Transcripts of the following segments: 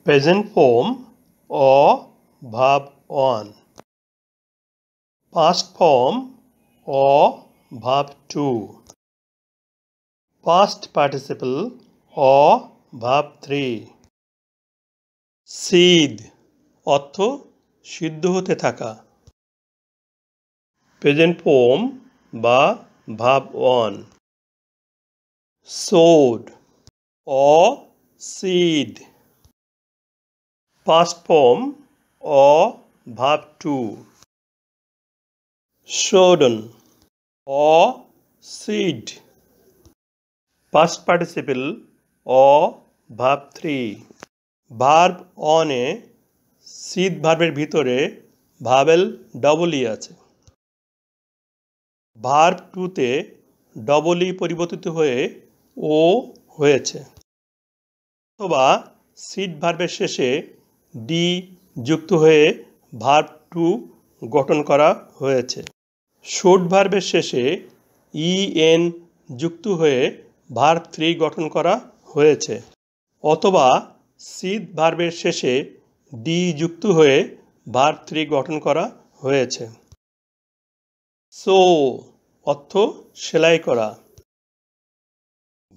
Present form or verb 1. Past form or verb 2. Past participle or verb 3. সিদ অর্থ সিদ্ধ হতে থাকা। প্রেজেন্ট ফর্ম বা verb 1. sowed or seed. Past form or verb 2. Shodden or seed. Past participle or verb 3. Verb অনে সিদ ভার্বের ভিতরে ভাবেল double E আছে। Verb টুতে ডবল ই পরিবর্তিত হয়ে ও হয়েছে, অথবা সিড ভার্বের শেষে ডি যুক্ত হয়ে ভার্ব টু গঠন করা হয়েছে। শোড ভার্বের শেষে ই এন যুক্ত হয়ে ভার্ব 3 গঠন করা হয়েছে, অথবা সিদ ভার্বের শেষে ডি যুক্ত হয়ে ভার্ব 3 গঠন করা হয়েছে। সো অর্থ সেলাই করা।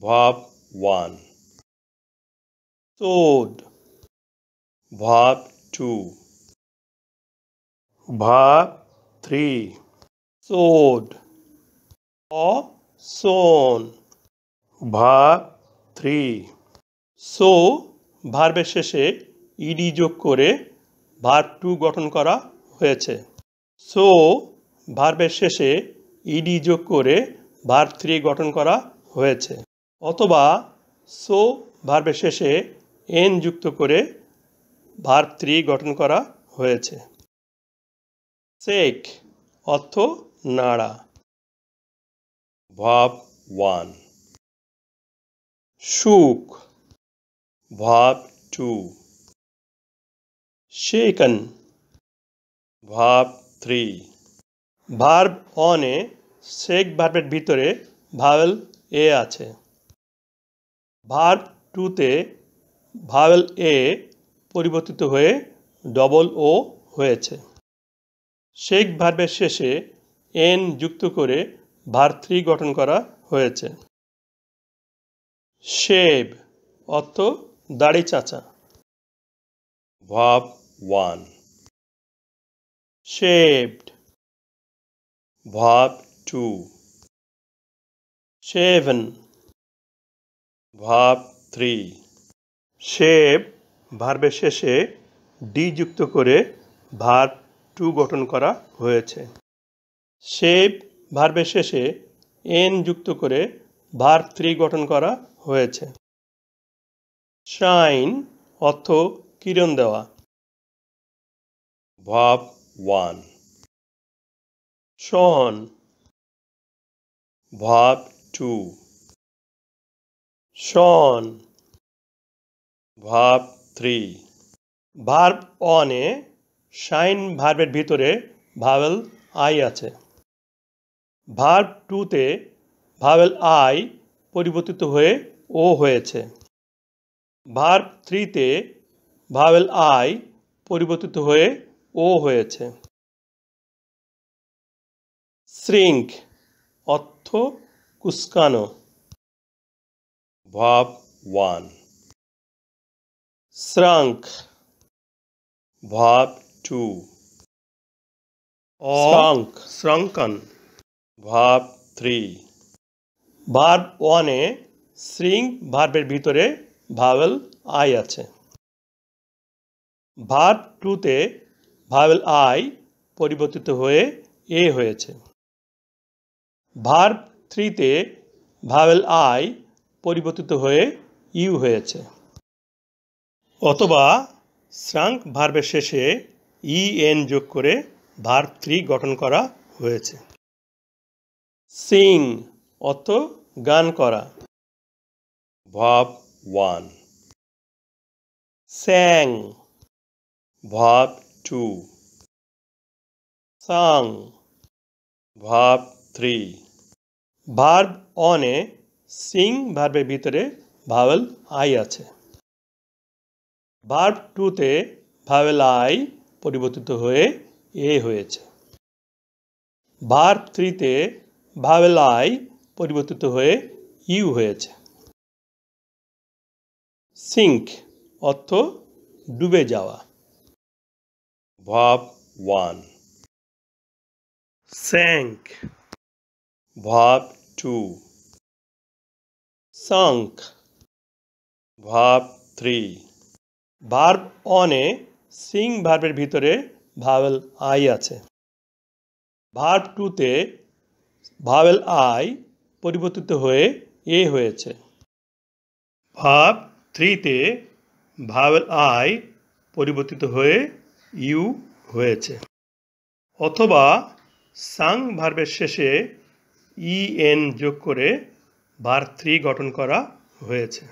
Verb 1. sowed. Verb 2. Verb 3. sowed or sown. Verb 3. So ভার্বের শেষে ইডি যোগ করে ভার্ব 2 গঠন করা হয়েছে। সো ভার্বের শেষে ইডি যোগ করে ভার্ব 3 গঠন করা হয়েছে, অথবা সো ভার্বের শেষে এন যুক্ত করে ভার্ব 3 গঠন করা হয়েছে। শেক অর্থ নাড়া। Verb 1. shook. Verb 2. shaken. Verb 3. Verb অনে শেক ভার্বের ভিতরে ভাওয়েল এ আছে। ভার্ব টুতে ভাওয়েল এ পরিবর্তিত হয়ে ডবল ও হয়েছে। শেক ভার্বের শেষে এন যুক্ত করে ভার্ব 3 গঠন করা হয়েছে। শেভ অর্থ দাড়ি চাঁচা। Verb 1. shaved. Verb 2. shaven. Verb 3. Shave ভার্বের শেষে ডি যুক্ত করে ভার্ব 2 গঠন করা হয়েছে। শেভ ভার্বের শেষে এন যুক্ত করে ভার্ব 3 গঠন করা হয়েছে। শাইন অর্থ কিরণ দেওয়া। Verb 1. shone. Verb 2. shone. Verb 3. Verb অনে শাইন ভার্বের ভিতরে ভাওয়েল আই আছে। ভার্ব টুতে ভাওয়েল আই পরিবর্তিত হয়ে ও হয়েছে। ভার্ব 3তে ভাওয়েল আই পরিবর্তিত হয়ে ও হয়েছে। শ্রিঙ্ক অর্থ কুঁচকানো। Verb 1. shrunk. Verb 2. shrunken. Verb 3. Verb 1-এ শ্রিঙ্ক ভার্বের ভিতরে ভাওয়েল আই আছে। ভার্ব 2তে ভাওয়েল আই পরিবর্তিত হয়ে এ হয়েছে। ভার্ব 3তে ভাওয়েল আই পরিবর্তিত হয়ে ইউ হয়েছে, অথবা শ্রাঙ্ক ভার্বের শেষে ই এন যোগ করে ভার্ব 3 গঠন করা হয়েছে। সিং অর্থ গান করা। ভার্ব 1. স্যাং. ভার্ব 2. সাং. ভার্ব 3. ভার্ব অনে সিং ভার্বের ভিতরে ভাওয়েল আই আছে। ভার্ব টুতে ভাওয়েল আই পরিবর্তিত হয়ে এ হয়েছে। ভার্ব থ্রিতে ভাওয়েল আই পরিবর্তিত হয়ে ইউ হয়েছে। সিঙ্ক অর্থ ডুবে যাওয়া। Verb one. Sank verb two. sunk verb three. Verb অনে সিং ভার্বের ভিতরে ভাওয়েল আই আছে। ভার্ব টুতে ভাওয়েল আই পরিবর্তিত হয়ে এ হয়েছে। ভার্ব থ্রিতে ভাওয়েল আই পরিবর্তিত হয়ে ইউ হয়েছে। অথবা সাং ভার্বের শেষে ইএন যোগ করে ভার্ব থ্রি গঠন করা হয়েছে।